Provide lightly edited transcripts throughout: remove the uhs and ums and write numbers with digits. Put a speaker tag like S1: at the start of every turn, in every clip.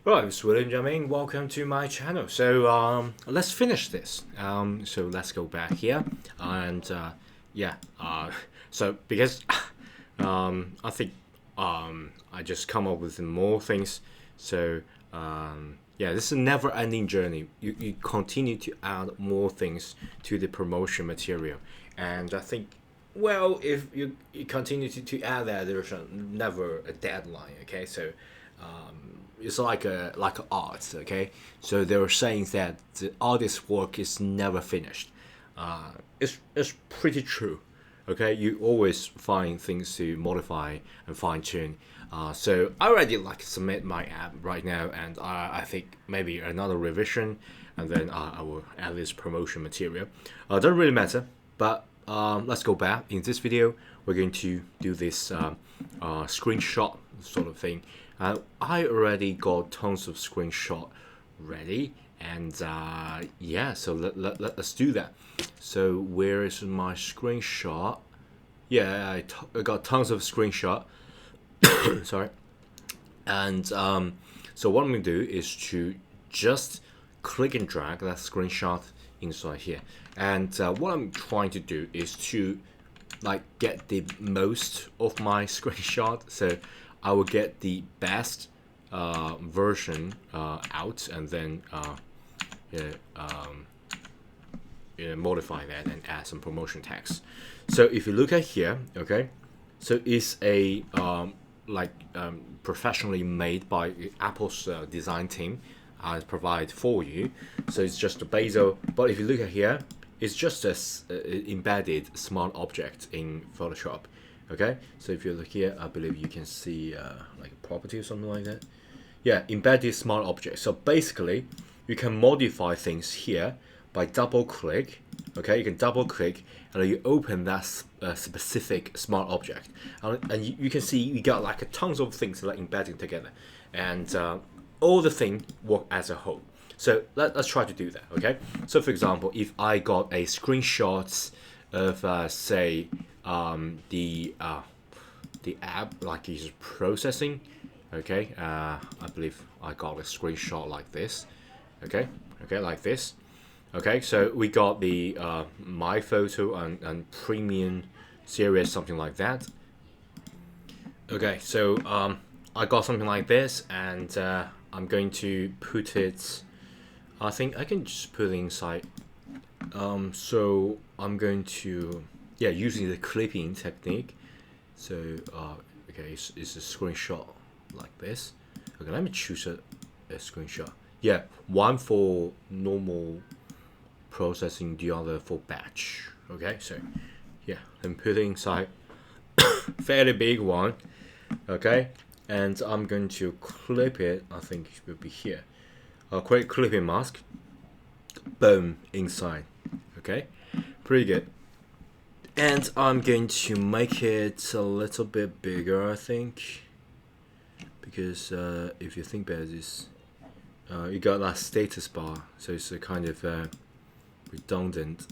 S1: Hello, it's William Jamming. Welcome to my channel. So let's finish this. So let's go back here and yeah. So because I think I just come up with more things. So yeah, this is a never-ending journey. You continue to add more things to the promotion material, and I think well, if you continue to add that, there's never a deadline. Okay, so it's like art. Okay, so they were saying that the artist's work is never finished. It's pretty true. Okay, you always find things to modify and fine tune. So I already like submit my app right now, and I think maybe another revision, and then I will add this promotion material. Doesn't really matter, but let's go back. In this video, we're going to do this screenshot sort of thing. I already got tons of screenshot ready, and yeah, so let's do that. So where is my screenshot? Yeah, I got tons of screenshot. Sorry. And so what I'm going to do is to just click and drag that screenshot inside here. And what I'm trying to do is to like get the most of my screenshot. So I will get the best version out, and then modify that and add some promotion text. So if you look at here, okay, so it's a professionally made by Apple's design team provide for you. So it's just a Bazel, but if you look at here, it's just a embedded smart object in Photoshop. Okay, so if you look here, I believe you can see like a property or something like that. Yeah, embedded smart object. So basically, you can modify things here by double click. Okay, you can double click and then you open that specific smart object, and you can see you got like a tons of things like embedding together, and all the thing work as a whole. So let's try to do that. Okay, so for example, if I got a screenshot of say the app like is processing. Okay, I believe I got a screenshot like this. Okay, like this. Okay, so we got the my photo and premium series, something like that. Okay, so I got something like this, and I'm going to put it. I think I can just put it inside. So I'm going to using the clipping technique. So okay, it's a screenshot like this. Okay, let me choose a screenshot. Yeah, one for normal processing, the other for batch. Okay, so yeah, I'm putting inside fairly big one. Okay, and I'm going to clip it. I think it will be here. I'll create clipping mask. Boom, inside. Okay, pretty good. And I'm going to make it a little bit bigger, I think, because if you think about this, you got that status bar, so it's a kind of redundant.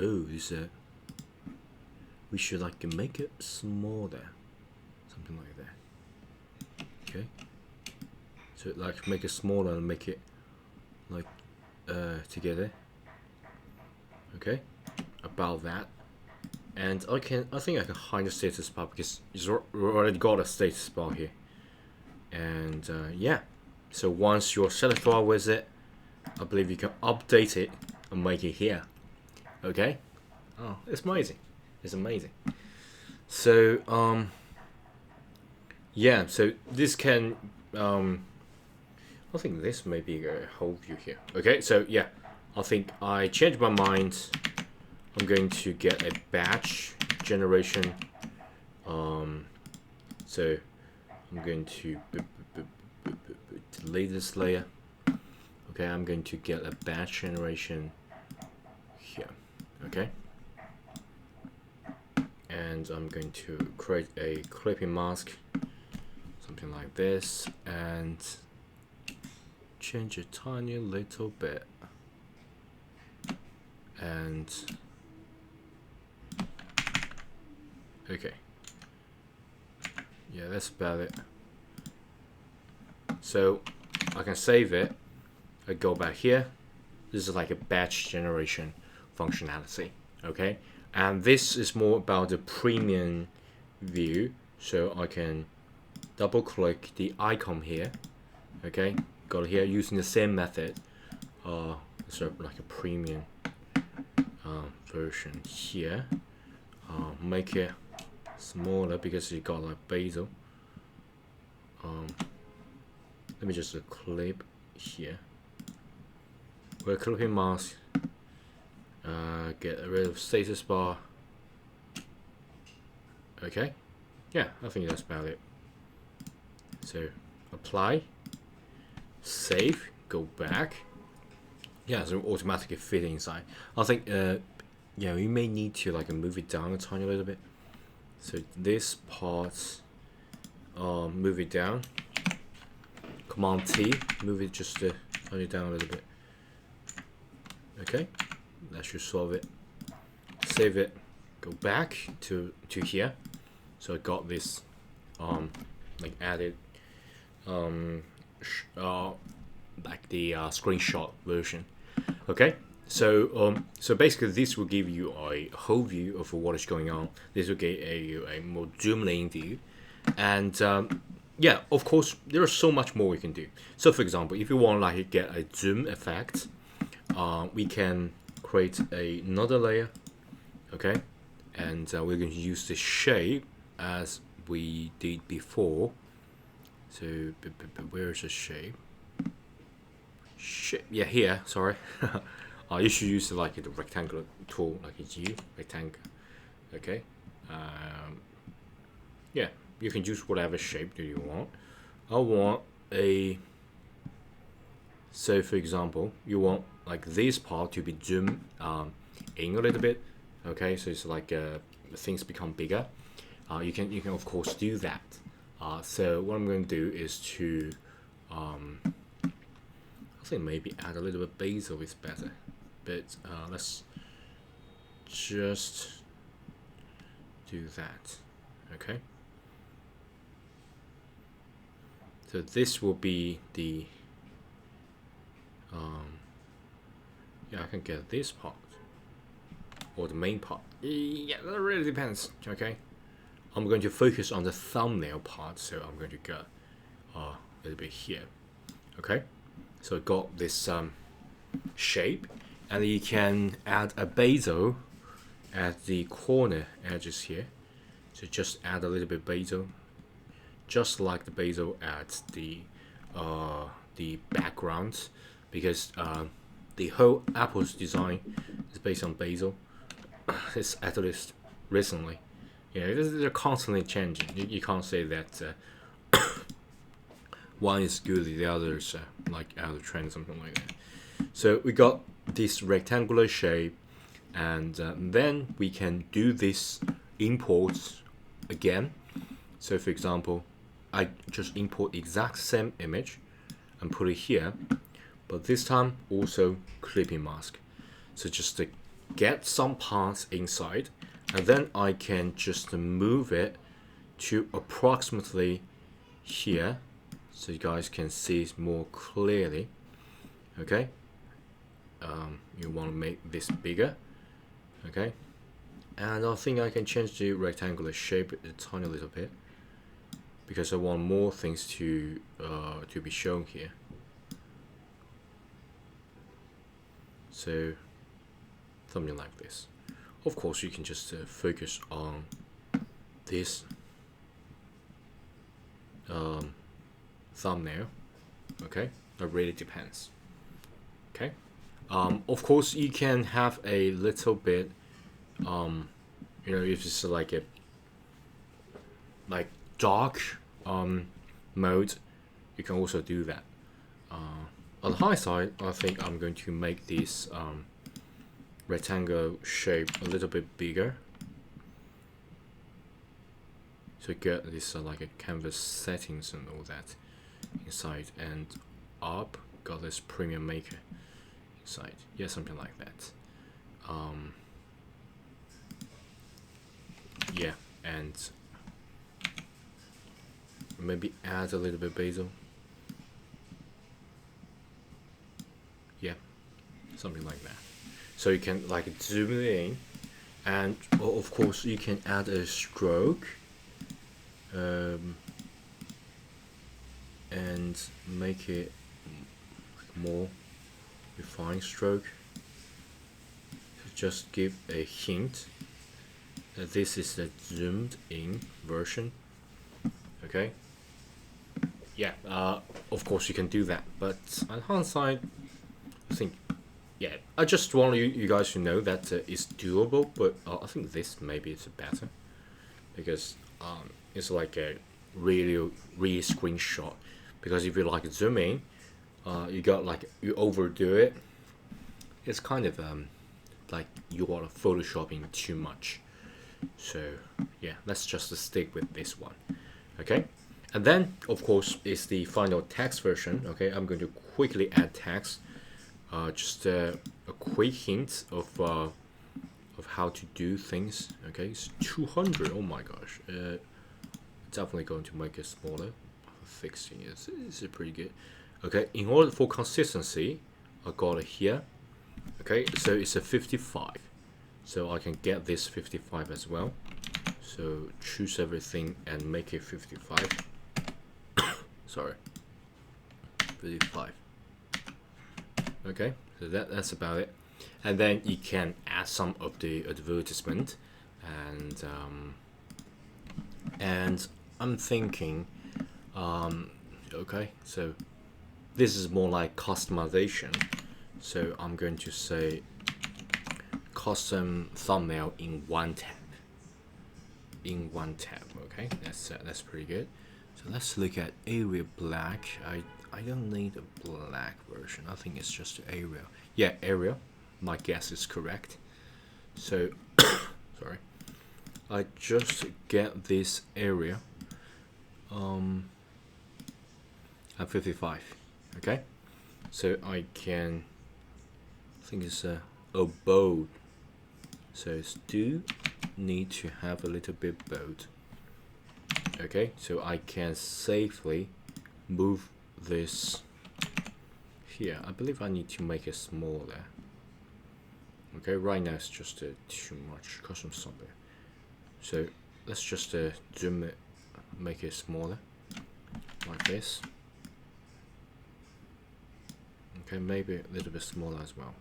S1: Oh, this we should like make it smaller, something like that. Okay, so like make it smaller and make it like together. Okay, about that. And I think I can hide the status bar because it's already got a status bar here. And yeah, so once you're satisfied with it, I believe you can update it and make it here. Okay. Oh, it's amazing. It's amazing. So yeah, so this can I think this may be a whole view here. Okay, so yeah, I think I changed my mind. I'm going to get a batch generation. So I'm going to delete this layer. Okay, I'm going to get a batch generation here. Okay, and I'm going to create a clipping mask, something like this, and change a tiny little bit, and okay, yeah, that's about it. So I can save it. I go back here. This is like a batch generation functionality. Okay, and this is more about the premium view. So I can double click the icon here. Okay, go here using the same method. So like a premium version here. Make it smaller because you got like bezel. Let me just clip here. We're clipping mask. Get rid of status bar. Okay, yeah, I think that's about it. So apply, save, go back. Yeah, so automatically fit inside. I think yeah, you may need to like move it down a tiny little bit. So this part, move it down. Command T, move it just turn it down a little bit. Okay, that should solve it. Save it. Go back to here. So I got this like added like the screenshot version. Okay, so so basically this will give you a whole view of what is going on. This will give a more zoomed in view, and yeah, of course there is so much more we can do. So for example, if you want like get a zoom effect, we can create another layer. Okay, and we're going to use the shape as we did before. So where's the shape? Yeah, here. Sorry. You should use like the rectangular tool, like a G rectangle. Okay. Yeah, you can use whatever shape do you want. I want a. So for example, you want like this part to be zoomed in a little bit. Okay, so it's like things become bigger. You can of course do that. So what I'm going to do is to I think maybe add a little bit bezel is better, but let's just do that. Okay, so this will be the yeah, I can get this part or the main part. Yeah, that really depends. Okay, I'm going to focus on the thumbnail part, so I'm going to go a little bit here. Okay, so got this shape, and you can add a bezel at the corner edges here. So just add a little bit bezel, just like the bezel at the background, because the whole Apple's design is based on bezel. It's at least recently. Yeah, they're constantly changing. You can't say that one is good, the other is like out of trend, something like that. So we got this rectangular shape, and then we can do this import again. So for example, I just import the exact same image and put it here, but this time also clipping mask. So just to get some parts inside, and then I can just move it to approximately here, so you guys can see it more clearly. Okay, you want to make this bigger. Okay, and I think I can change the rectangular shape a tiny little bit, because I want more things to be shown here. So something like this. Of course, you can just focus on this thumbnail. Okay, it really depends. Okay, of course you can have a little bit you know, if it's like a dark mode, you can also do that. On the high side, I think I'm going to make this rectangle shape a little bit bigger, so get this like a canvas settings and all that inside, and up got this premium maker inside. Yeah, something like that. Yeah, and maybe add a little bit bezel. something like that. So you can like zoom it in, and of course you can add a stroke, and make it more refined stroke. Just give a hint that this is the zoomed in version. Okay. Yeah. Of course you can do that, but on hindsight, I think, yeah, I just want you guys to know that it's doable. But I think this maybe it's better because it's like a really screenshot. Because if you like zoom in, you got like you overdo it. It's kind of like you are photoshopping too much. So yeah, let's just stick with this one. Okay, and then of course is the final text version. Okay, I'm going to quickly add text. Just a quick hint of how to do things. Okay, it's 200. Oh my gosh, definitely going to make it smaller. Fixing it is pretty good. Okay, in order for consistency, I got it here. Okay, so it's a 55, so I can get this 55 as well. So choose everything and make it 55. Sorry, 55. Okay, so that's about it. And then you can add some of the advertisement, and I'm thinking, okay, so this is more like customization. So I'm going to say custom thumbnail in one tab. In one tab, okay, that's pretty good. So let's look at Arial black. I don't need a black version. I think it's just Arial. Yeah, Arial. My guess is correct. So sorry, I just get this area at 55. Okay, so I can. I think it's a bold. So it's do need to have a little bit bold. Okay, so I can safely move this here. I believe I need to make it smaller. Okay, right now it's just too much custom somewhere. So let's just zoom it, make it smaller, like this. Okay, maybe a little bit smaller as well.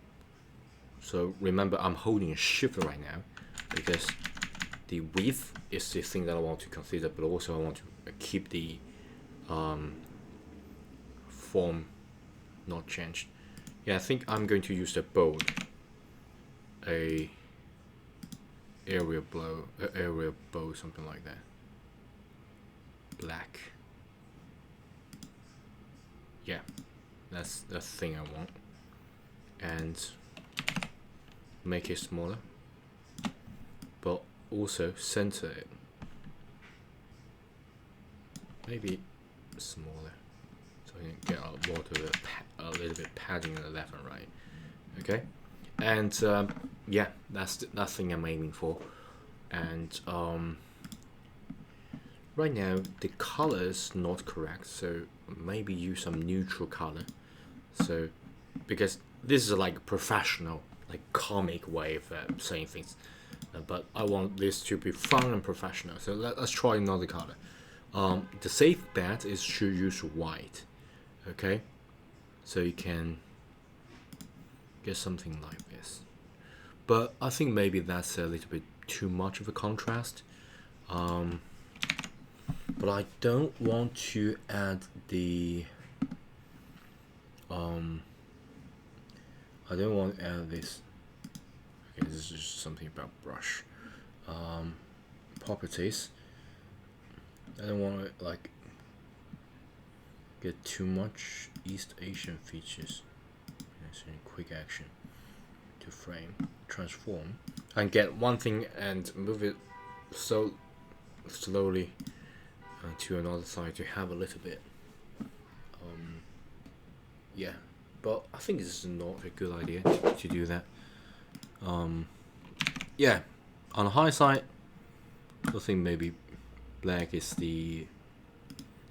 S1: So remember, I'm holding a shift right now because the width is the thing that I want to consider, but also I want to keep the form not changed. Yeah, I think I'm going to use the bold, a area bow, something like that. Black. Yeah, that's the thing I want. And make it smaller, but also center it. Maybe smaller, so I can get more to a little bit padding on the left and right. Okay, and yeah, that's the thing I'm aiming for. And right now the color is not correct, so maybe use some neutral color. So because this is like professional, like comic way of saying things, but I want this to be fun and professional. So let's try another color. The safe bet is to use white. Okay, so you can get something like this, but I think maybe that's a little bit too much of a contrast. But I don't want to add the I don't want to add this. Okay, this is just something about brush properties. I don't want to like get too much East Asian features. So quick action to frame, transform, and get one thing and move it so slowly to another side to have a little bit. Yeah, but I think this is not a good idea to do that. Yeah, on the high side, I think maybe black is the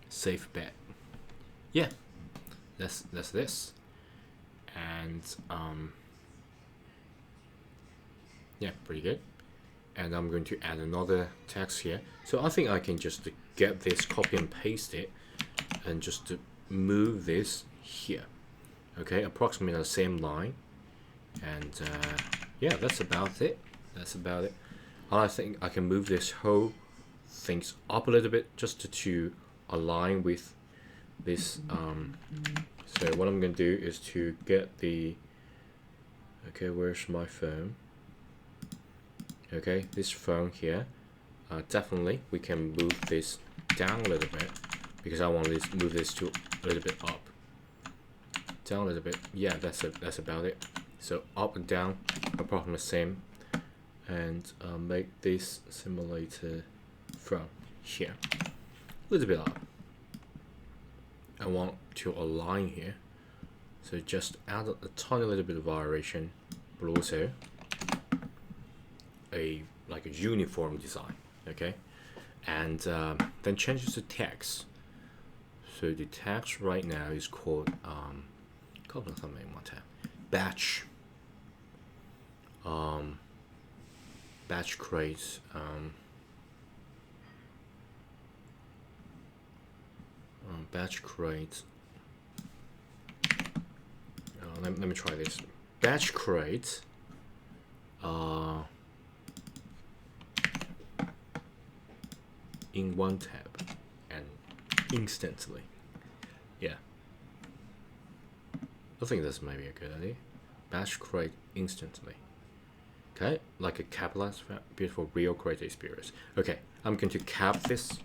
S1: safe bet. Yeah, that's this. And Yeah, pretty good. And I'm going to add another text here. So I think I can just get this, copy and paste it, and just move this here. Okay, approximately the same line. And yeah, that's about it. That's about it. I think I can move this whole things up a little bit just to align with this. So what I'm going to do is to get the, okay, where's my phone? Okay, this phone here. Definitely we can move this down a little bit because I want to move this to a little bit up. Down a little bit. Yeah, that's about it. So up and down, approximately the same, and make this simulator from here a little bit up. I want to align here, so just add a tiny little bit of variation, but also like a uniform design. Okay, and then change it to text. So the text right now is called batch. Batch creates batch creates. Let me try this. Batch creates in one tab and instantly. Yeah, I think that's maybe a good idea. Batch create instantly. Okay, like a capitalized, beautiful, real creative experience. Okay, I'm going to cap this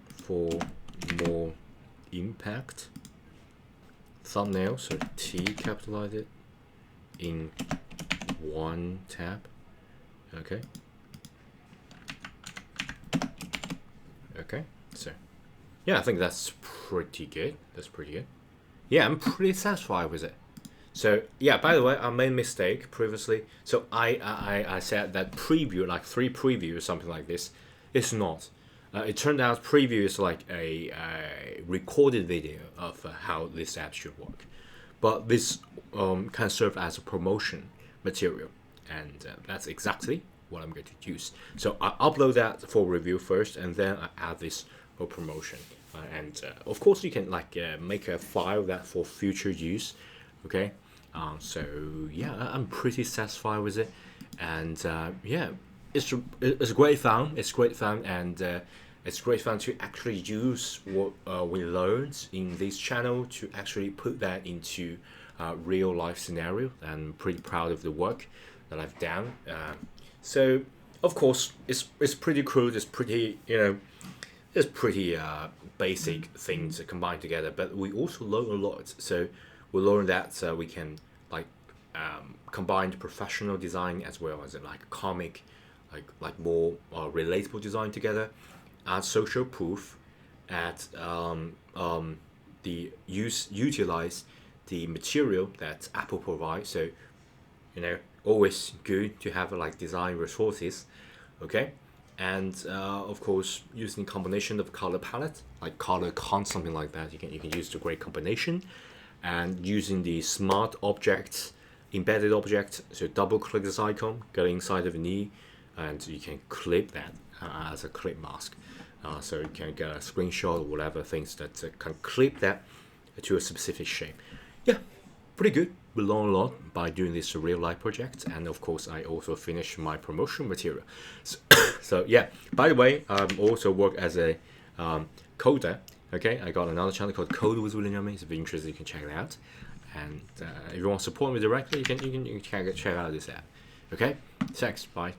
S1: for more impact. Thumbnail, so T, capitalize it in one tab. Okay. Okay, so yeah, I think that's pretty good. That's pretty good. Yeah, I'm pretty satisfied with it. So yeah, by the way, I made a mistake previously. So I said that preview, like free preview or something like this. It's not. It turned out preview is like a recorded video of how this app should work. But this can serve as a promotion material, and that's exactly what I'm going to use. So I upload that for review first, and then I add this for promotion. And of course, you can like make a file that for future use. Okay. So yeah, I'm pretty satisfied with it, and yeah, it's great fun. It's great fun, and it's great fun to actually use what we learned in this channel to actually put that into real life scenario. I'm pretty proud of the work that I've done. So of course, it's pretty crude. It's pretty it's pretty basic things combined together, but we also learn a lot. So we learn that we can like combine the professional design as well as like comic, like more relatable design together. Add social proof, add utilize the material that Apple provides. So always good to have like design resources. Okay. And of course, using combination of color palette, like color con, something like that, you can use the great combination, and using the smart objects, embedded object. So double click this icon, go inside of the knee, and you can clip that as a clip mask. So you can get a screenshot or whatever things that can clip that to a specific shape. Yeah, pretty good. We learn a lot by doing this real life project, and of course I also finished my promotion material. So yeah, by the way, I also work as a coder. Okay, I got another channel called Code with William Yummy. If you're interested, you can check it out. And if you want to support me directly, you can check out this app. Okay, thanks, bye.